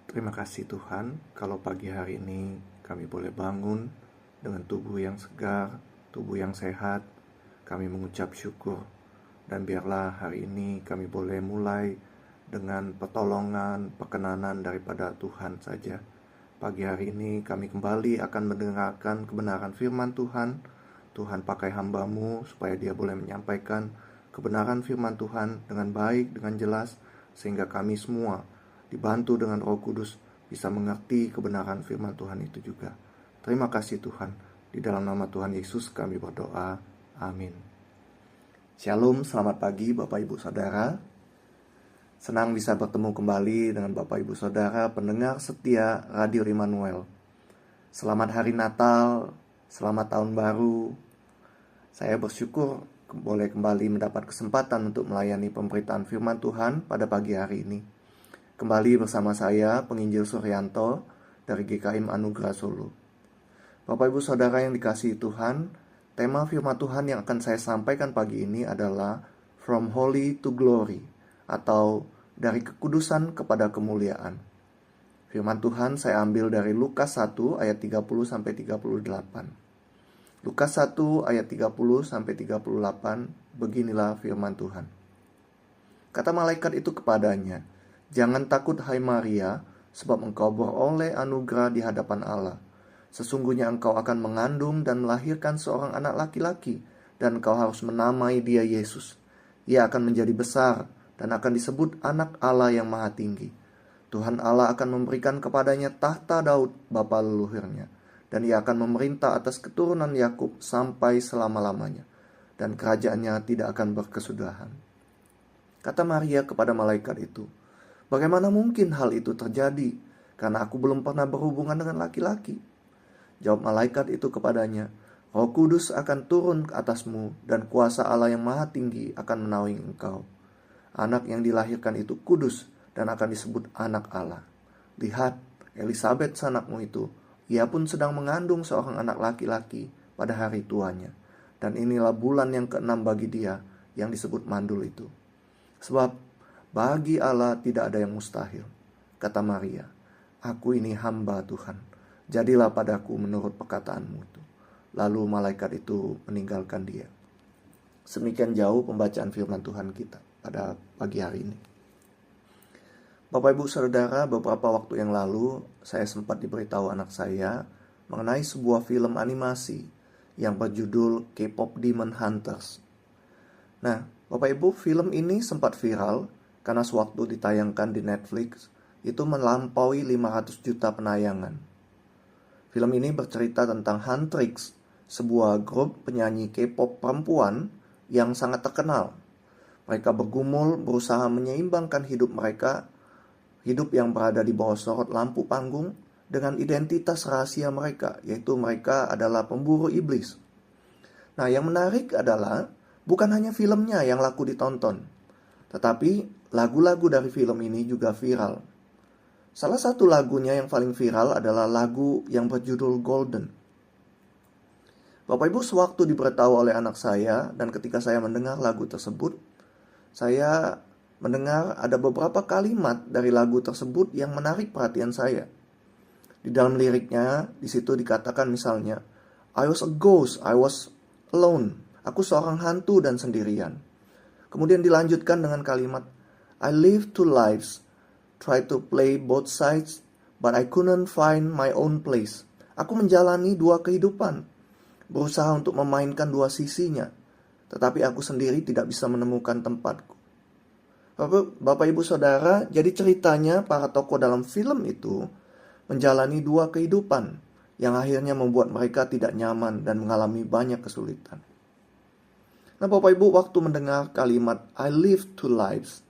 Terima kasih Tuhan, kalau pagi hari ini kami boleh bangun dengan tubuh yang segar, tubuh yang sehat. Kami mengucap syukur, dan biarlah hari ini kami boleh mulai dengan pertolongan, perkenanan daripada Tuhan saja. Pagi hari ini kami kembali akan mendengarkan kebenaran firman Tuhan. Tuhan pakai hamba-Mu supaya dia boleh menyampaikan kebenaran firman Tuhan dengan baik, dengan jelas, sehingga kami semua dibantu dengan Roh Kudus bisa mengerti kebenaran firman Tuhan itu juga. Terima kasih Tuhan. Di dalam nama Tuhan Yesus kami berdoa. Amin. Shalom, selamat pagi Bapak Ibu Saudara. Senang bisa bertemu kembali dengan Bapak Ibu Saudara pendengar setia Radio Immanuel. Selamat Hari Natal, selamat Tahun Baru. Saya bersyukur boleh kembali mendapat kesempatan untuk melayani pemberitaan firman Tuhan pada pagi hari ini. Kembali bersama saya, Penginjil Suryanto dari GKIM Anugerah Solo. Bapak Ibu Saudara yang dikasihi Tuhan, tema firman Tuhan yang akan saya sampaikan pagi ini adalah From Holy to Glory, atau dari kekudusan kepada kemuliaan. Firman Tuhan saya ambil dari Lukas 1 ayat 30-38. Lukas 1 ayat 30-38, beginilah firman Tuhan. Kata malaikat itu kepadanya, "Jangan takut hai Maria, sebab engkau beroleh anugerah di hadapan Allah. Sesungguhnya engkau akan mengandung dan melahirkan seorang anak laki-laki, dan engkau harus menamai dia Yesus. Ia akan menjadi besar dan akan disebut anak Allah yang maha tinggi. Tuhan Allah akan memberikan kepadanya tahta Daud bapa leluhurnya, dan ia akan memerintah atas keturunan Yakub sampai selama-lamanya, dan kerajaannya tidak akan berkesudahan." Kata Maria kepada malaikat itu, "Bagaimana mungkin hal itu terjadi? Karena aku belum pernah berhubungan dengan laki-laki." Jawab malaikat itu kepadanya, "Roh Kudus akan turun ke atasmu, dan kuasa Allah yang maha tinggi akan menaungi engkau. Anak yang dilahirkan itu kudus, dan akan disebut anak Allah. Lihat, Elisabet sanakmu itu, ia pun sedang mengandung seorang anak laki-laki pada hari tuanya. Dan inilah bulan yang ke-6 bagi dia, yang disebut mandul itu. Sebab bagi Allah tidak ada yang mustahil." Kata Maria, "Aku ini hamba Tuhan, jadilah padaku menurut perkataanmu itu." Lalu malaikat itu meninggalkan dia. Semikian jauh pembacaan firman Tuhan kita pada pagi hari ini. Bapak Ibu Saudara, beberapa waktu yang lalu saya sempat diberitahu anak saya mengenai sebuah film animasi yang berjudul K-pop Demon Hunters. Nah, Bapak Ibu, film ini sempat viral karena sewaktu ditayangkan di Netflix, itu melampaui 500 juta penayangan. Film ini bercerita tentang Huntrix, sebuah grup penyanyi K-pop perempuan yang sangat terkenal. Mereka bergumul berusaha menyeimbangkan hidup mereka, hidup yang berada di bawah sorot lampu panggung, dengan identitas rahasia mereka, yaitu mereka adalah pemburu iblis. Nah, yang menarik adalah bukan hanya filmnya yang laku ditonton, tetapi lagu-lagu dari film ini juga viral. Salah satu lagunya yang paling viral adalah lagu yang berjudul Golden. Bapak Ibu, sewaktu diberitahu oleh anak saya dan ketika saya mendengar lagu tersebut, saya mendengar ada beberapa kalimat dari lagu tersebut yang menarik perhatian saya. Di dalam liriknya, di situ dikatakan misalnya, "I was a ghost, I was alone." Aku seorang hantu dan sendirian. Kemudian dilanjutkan dengan kalimat, "I live two lives, try to play both sides, but I couldn't find my own place." Aku menjalani dua kehidupan, berusaha untuk memainkan dua sisinya, tetapi aku sendiri tidak bisa menemukan tempatku. Bapak Ibu Saudara, jadi ceritanya para tokoh dalam film itu menjalani dua kehidupan yang akhirnya membuat mereka tidak nyaman dan mengalami banyak kesulitan. Nah, Bapak Ibu, waktu mendengar kalimat "I live two lives",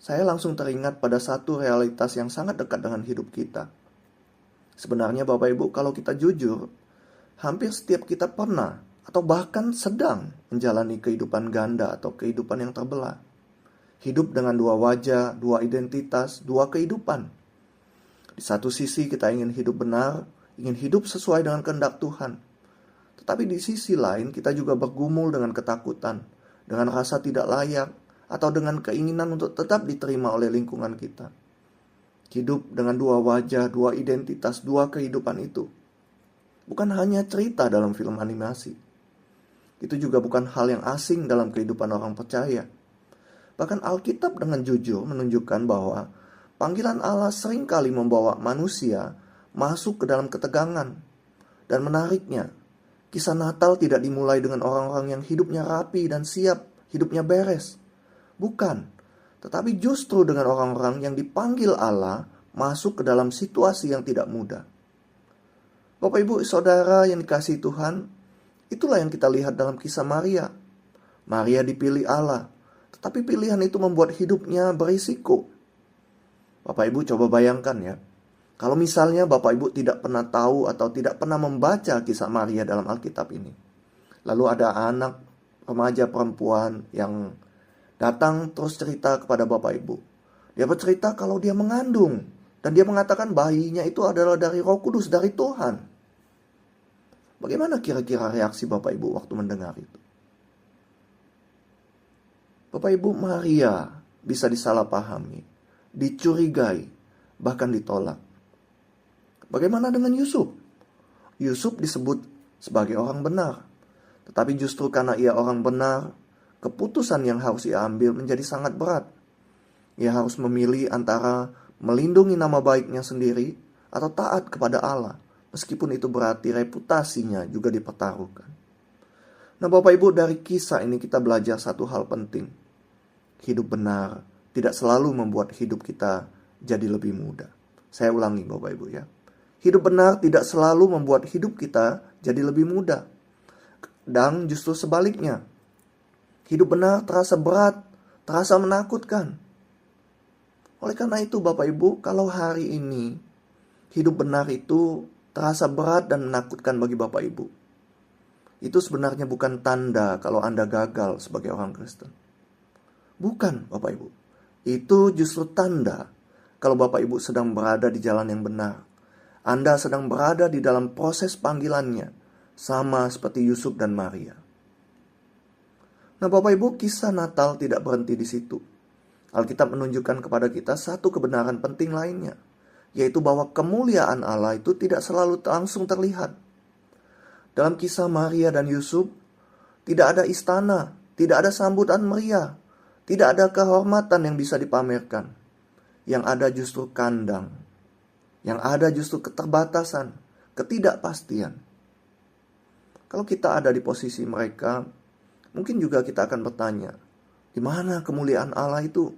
saya langsung teringat pada satu realitas yang sangat dekat dengan hidup kita. Sebenarnya Bapak Ibu, kalau kita jujur, hampir setiap kita pernah atau bahkan sedang menjalani kehidupan ganda atau kehidupan yang terbelah. Hidup dengan dua wajah, dua identitas, dua kehidupan. Di satu sisi kita ingin hidup benar, ingin hidup sesuai dengan kehendak Tuhan. Tetapi di sisi lain kita juga bergumul dengan ketakutan, dengan rasa tidak layak, atau dengan keinginan untuk tetap diterima oleh lingkungan kita. Hidup dengan dua wajah, dua identitas, dua kehidupan itu bukan hanya cerita dalam film animasi. Itu juga bukan hal yang asing dalam kehidupan orang percaya. Bahkan Alkitab dengan jujur menunjukkan bahwa panggilan Allah seringkali membawa manusia masuk ke dalam ketegangan. Dan menariknya, kisah Natal tidak dimulai dengan orang-orang yang hidupnya rapi dan siap, hidupnya beres. Bukan, tetapi justru dengan orang-orang yang dipanggil Allah masuk ke dalam situasi yang tidak mudah. Bapak Ibu Saudara yang dikasihi Tuhan, itulah yang kita lihat dalam kisah Maria. Maria dipilih Allah, tetapi pilihan itu membuat hidupnya berisiko. Bapak Ibu coba bayangkan ya, kalau misalnya Bapak Ibu tidak pernah tahu atau tidak pernah membaca kisah Maria dalam Alkitab ini. Lalu ada anak remaja perempuan yang datang terus cerita kepada Bapak Ibu. Dia bercerita kalau dia mengandung. Dan dia mengatakan bayinya itu adalah dari Roh Kudus, dari Tuhan. Bagaimana kira-kira reaksi Bapak Ibu waktu mendengar itu? Bapak Ibu, Maria bisa disalahpahami, dicurigai, bahkan ditolak. Bagaimana dengan Yusuf? Yusuf disebut sebagai orang benar. Tetapi justru karena ia orang benar, keputusan yang harus ia ambil menjadi sangat berat. Ia harus memilih antara melindungi nama baiknya sendiri atau taat kepada Allah, meskipun itu berarti reputasinya juga dipertaruhkan. Nah Bapak Ibu, dari kisah ini kita belajar satu hal penting. Hidup benar tidak selalu membuat hidup kita jadi lebih mudah. Saya ulangi Bapak Ibu ya. Hidup benar tidak selalu membuat hidup kita jadi lebih mudah. Dan justru sebaliknya. Hidup benar terasa berat, terasa menakutkan. Oleh karena itu Bapak Ibu, kalau hari ini hidup benar itu terasa berat dan menakutkan bagi Bapak Ibu, itu sebenarnya bukan tanda kalau Anda gagal sebagai orang Kristen. Bukan Bapak Ibu. Itu justru tanda kalau Bapak Ibu sedang berada di jalan yang benar. Anda sedang berada di dalam proses panggilannya, sama seperti Yusuf dan Maria. Nah Bapak Ibu, kisah Natal tidak berhenti di situ. Alkitab menunjukkan kepada kita satu kebenaran penting lainnya, yaitu bahwa kemuliaan Allah itu tidak selalu langsung terlihat. Dalam kisah Maria dan Yusuf, tidak ada istana, tidak ada sambutan meriah, tidak ada kehormatan yang bisa dipamerkan. Yang ada justru kandang, yang ada justru keterbatasan, ketidakpastian. Kalau kita ada di posisi mereka, mungkin juga kita akan bertanya, di mana kemuliaan Allah itu?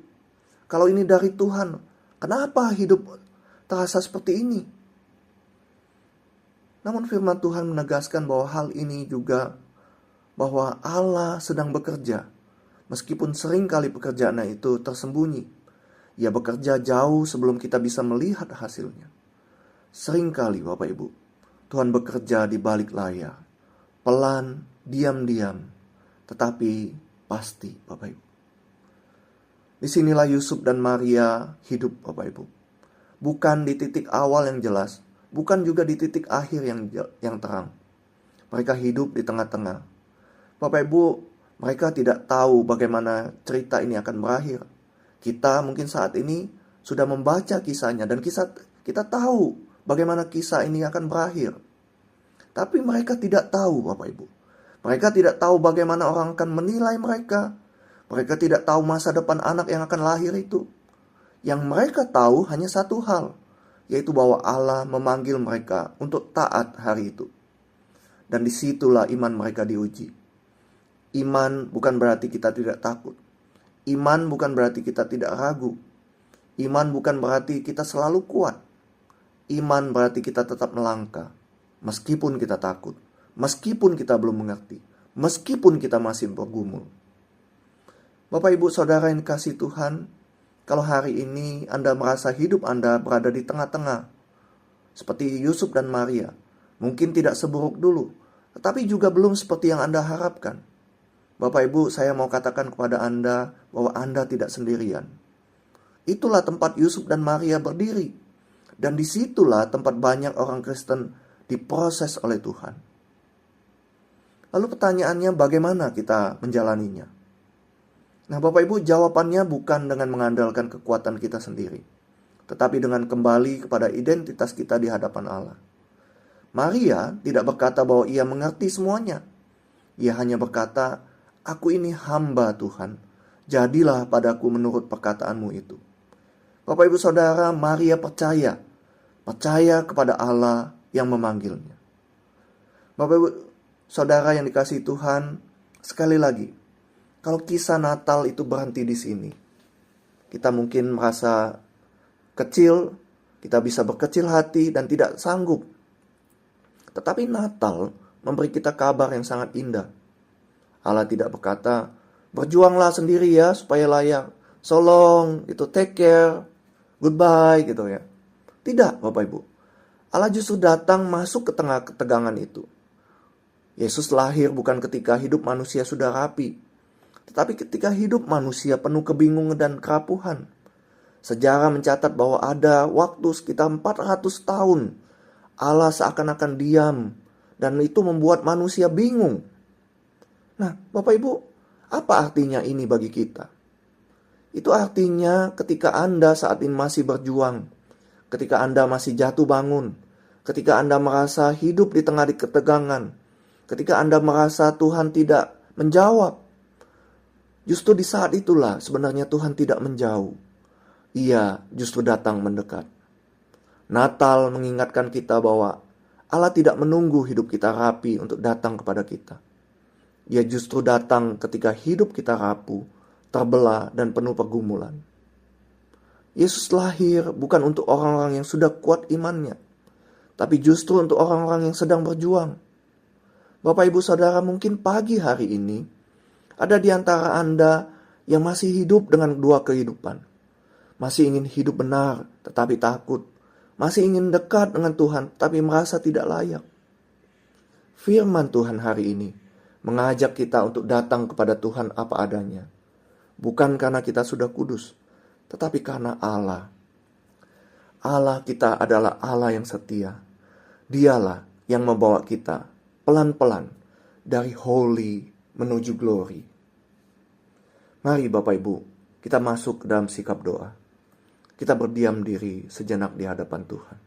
Kalau ini dari Tuhan, kenapa hidup terasa seperti ini? Namun firman Tuhan menegaskan bahwa hal ini juga, bahwa Allah sedang bekerja. Meskipun seringkali pekerjaannya itu tersembunyi. Ia bekerja jauh sebelum kita bisa melihat hasilnya. Seringkali Bapak Ibu, Tuhan bekerja di balik layar. Pelan, diam-diam, tetapi pasti Bapak Ibu. Disinilah Yusuf dan Maria hidup Bapak Ibu. Bukan di titik awal yang jelas, bukan juga di titik akhir yang terang. Mereka hidup di tengah-tengah. Bapak Ibu, mereka tidak tahu bagaimana cerita ini akan berakhir. Kita mungkin saat ini sudah membaca kisahnya dan kita tahu bagaimana kisah ini akan berakhir. Tapi mereka tidak tahu Bapak Ibu. Mereka tidak tahu bagaimana orang akan menilai mereka. Mereka tidak tahu masa depan anak yang akan lahir itu. Yang mereka tahu hanya satu hal, yaitu bahwa Allah memanggil mereka untuk taat hari itu. Dan disitulah iman mereka diuji. Iman bukan berarti kita tidak takut. Iman bukan berarti kita tidak ragu. Iman bukan berarti kita selalu kuat. Iman berarti kita tetap melangkah, meskipun kita takut, meskipun kita belum mengerti, meskipun kita masih bergumul. Bapak Ibu Saudara yang dikasihi Tuhan, kalau hari ini Anda merasa hidup Anda berada di tengah-tengah, seperti Yusuf dan Maria, mungkin tidak seburuk dulu, tetapi juga belum seperti yang Anda harapkan. Bapak Ibu, saya mau katakan kepada Anda bahwa Anda tidak sendirian. Itulah tempat Yusuf dan Maria berdiri. Dan disitulah tempat banyak orang Kristen diproses oleh Tuhan. Lalu pertanyaannya, bagaimana kita menjalaninya? Nah Bapak Ibu, jawabannya bukan dengan mengandalkan kekuatan kita sendiri. tetapi dengan kembali kepada identitas kita di hadapan Allah. Maria tidak berkata bahwa ia mengerti semuanya. Ia hanya berkata, "Aku ini hamba Tuhan, jadilah padaku menurut perkataanmu itu." Bapak Ibu Saudara, Maria percaya kepada Allah yang memanggilnya. Bapak Ibu Saudara yang dikasihi Tuhan, sekali lagi, kalau kisah Natal itu berhenti di sini, kita mungkin merasa kecil, kita bisa berkecil hati dan tidak sanggup. Tetapi Natal memberi kita kabar yang sangat indah. Allah tidak berkata, "Berjuanglah sendiri ya supaya layak. So long, itu take care, goodbye," gitu ya. Tidak, Bapak Ibu. Allah justru datang masuk ke tengah ketegangan itu. Yesus lahir bukan ketika hidup manusia sudah rapi, tetapi ketika hidup manusia penuh kebingungan dan kerapuhan. Sejarah mencatat bahwa ada waktu sekitar 400 tahun Allah seakan-akan diam, dan itu membuat manusia bingung. Nah, Bapak Ibu, apa artinya ini bagi kita? Itu artinya ketika Anda saat ini masih berjuang, ketika Anda masih jatuh bangun, ketika Anda merasa hidup di tengah ketegangan, ketika Anda merasa Tuhan tidak menjawab, justru di saat itulah sebenarnya Tuhan tidak menjauh. Ia justru datang mendekat. Natal mengingatkan kita bahwa Allah tidak menunggu hidup kita rapi untuk datang kepada kita. Ia justru datang ketika hidup kita rapuh, terbelah, dan penuh pergumulan. Yesus lahir bukan untuk orang-orang yang sudah kuat imannya, tapi justru untuk orang-orang yang sedang berjuang. Bapak Ibu Saudara, mungkin pagi hari ini ada di antara Anda yang masih hidup dengan dua kehidupan. Masih ingin hidup benar tetapi takut. Masih ingin dekat dengan Tuhan tapi merasa tidak layak. Firman Tuhan hari ini mengajak kita untuk datang kepada Tuhan apa adanya. Bukan karena kita sudah kudus, tetapi karena Allah. Allah kita adalah Allah yang setia. Dialah yang membawa kita pelan-pelan dari holy menuju glory. Mari Bapak Ibu, kita masuk ke dalam sikap doa. Kita berdiam diri sejenak di hadapan Tuhan.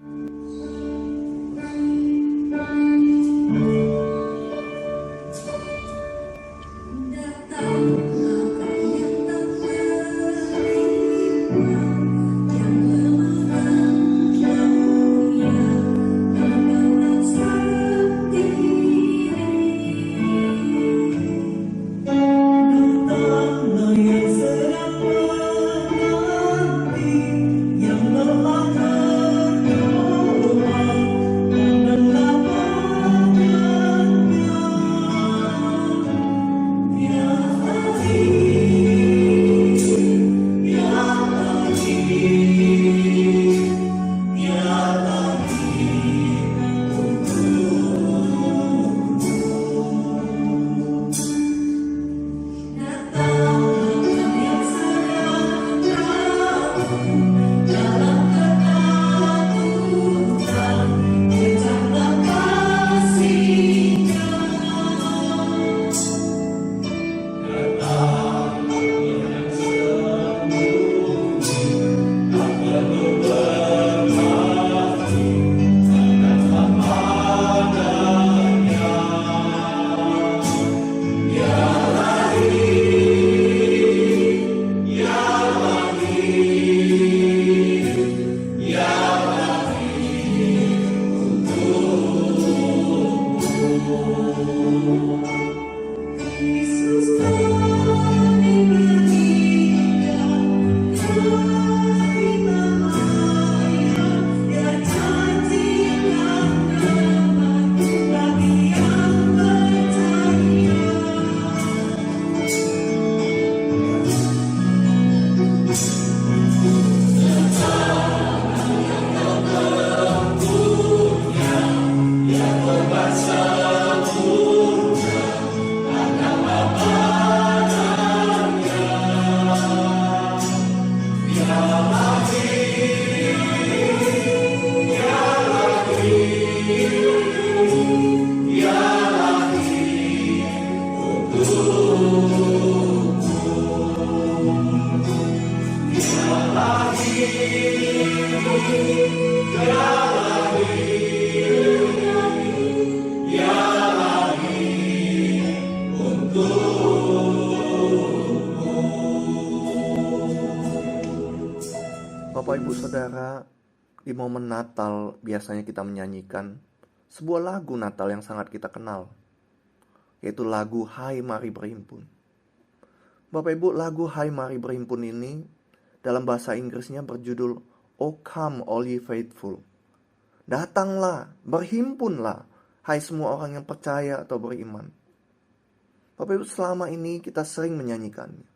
Bapak Ibu Saudara, di momen Natal biasanya kita menyanyikan sebuah lagu Natal yang sangat kita kenal, yaitu lagu Hai Mari Berhimpun. Bapak Ibu, lagu Hai Mari Berhimpun ini dalam bahasa Inggrisnya berjudul Oh Come All Ye Faithful. Datanglah, berhimpunlah, hai semua orang yang percaya atau beriman. Bapak Ibu, selama ini kita sering menyanyikannya.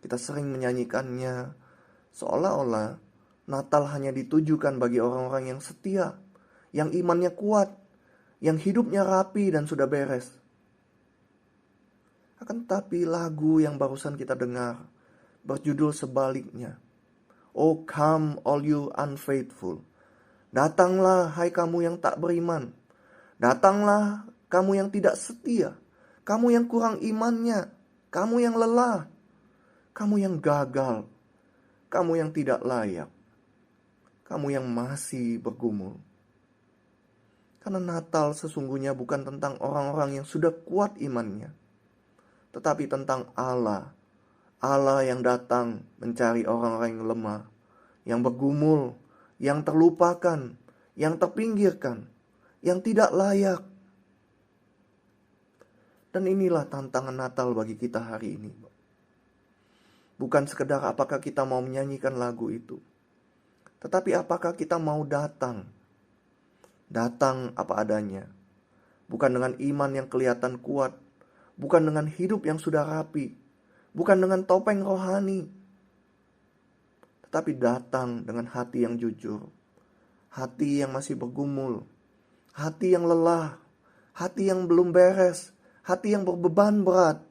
Kita sering menyanyikannya seolah-olah Natal hanya ditujukan bagi orang-orang yang setia, yang imannya kuat, yang hidupnya rapi dan sudah beres. Akan tetapi lagu yang barusan kita dengar berjudul sebaliknya. Oh come all you unfaithful. Datanglah hai kamu yang tak beriman. Datanglah kamu yang tidak setia. Kamu yang kurang imannya. Kamu yang lelah. Kamu yang gagal. Kamu yang tidak layak. Kamu yang masih bergumul. Karena Natal sesungguhnya bukan tentang orang-orang yang sudah kuat imannya, tetapi tentang Allah. Allah yang datang mencari orang-orang yang lemah, yang bergumul, yang terlupakan, yang terpinggirkan, yang tidak layak. Dan inilah tantangan Natal bagi kita hari ini. Bukan sekedar apakah kita mau menyanyikan lagu itu, tetapi apakah kita mau datang. Datang apa adanya. Bukan dengan iman yang kelihatan kuat, bukan dengan hidup yang sudah rapi, bukan dengan topeng rohani, tetapi datang dengan hati yang jujur, hati yang masih bergumul, hati yang lelah, hati yang belum beres, hati yang berbeban berat.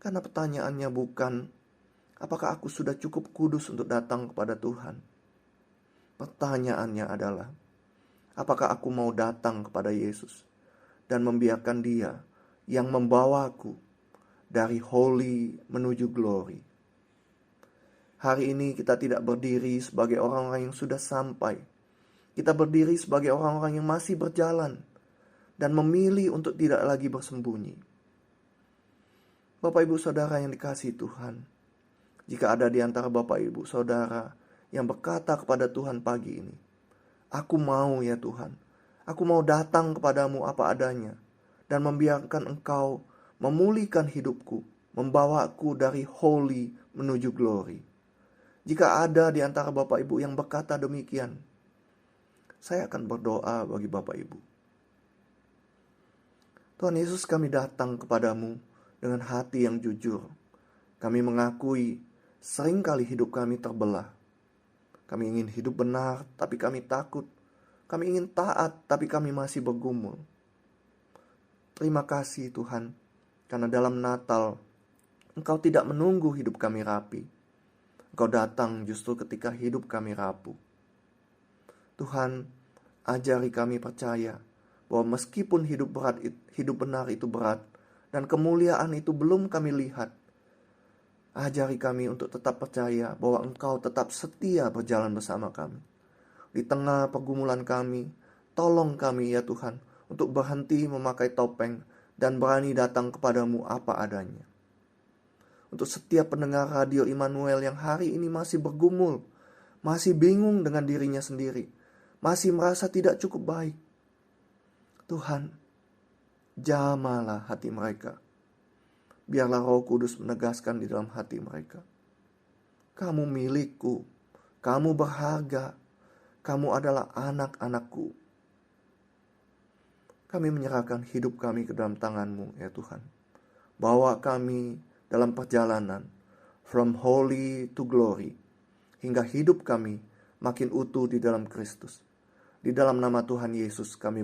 Karena pertanyaannya bukan, apakah aku sudah cukup kudus untuk datang kepada Tuhan? Pertanyaannya adalah, apakah aku mau datang kepada Yesus dan membiarkan Dia yang membawaku dari holy menuju glory. Hari ini kita tidak berdiri sebagai orang-orang yang sudah sampai. Kita berdiri sebagai orang-orang yang masih berjalan dan memilih untuk tidak lagi bersembunyi. Bapak Ibu Saudara yang dikasihi Tuhan, jika ada di antara Bapak Ibu Saudara yang berkata kepada Tuhan pagi ini, aku mau ya Tuhan, aku mau datang kepadamu apa adanya, dan membiarkan Engkau memulihkan hidupku, membawaku dari holy menuju glory. Jika ada di antara Bapak Ibu yang berkata demikian, saya akan berdoa bagi Bapak Ibu. Tuhan Yesus, kami datang kepadamu dengan hati yang jujur. Kami mengakui seringkali hidup kami terbelah. Kami ingin hidup benar, tapi kami takut. Kami ingin taat, tapi kami masih bergumul. Terima kasih Tuhan, karena dalam Natal, Engkau tidak menunggu hidup kami rapi. Engkau datang justru ketika hidup kami rapuh. Tuhan, ajari kami percaya bahwa meskipun hidup benar itu berat, dan kemuliaan itu belum kami lihat, ajari kami untuk tetap percaya bahwa Engkau tetap setia berjalan bersama kami. Di tengah pergumulan kami, tolong kami ya Tuhan, untuk berhenti memakai topeng dan berani datang kepadamu apa adanya. Untuk setiap pendengar radio Immanuel yang hari ini masih bergumul, masih bingung dengan dirinya sendiri, masih merasa tidak cukup baik, Tuhan, jamalah hati mereka. Biarlah Roh Kudus menegaskan di dalam hati mereka, kamu milikku, kamu berharga, kamu adalah anak-anakku. Kami menyerahkan hidup kami ke dalam tangan-Mu ya Tuhan. Bawa kami dalam perjalanan from holy to glory, hingga hidup kami makin utuh di dalam Kristus. Di dalam nama Tuhan Yesus kami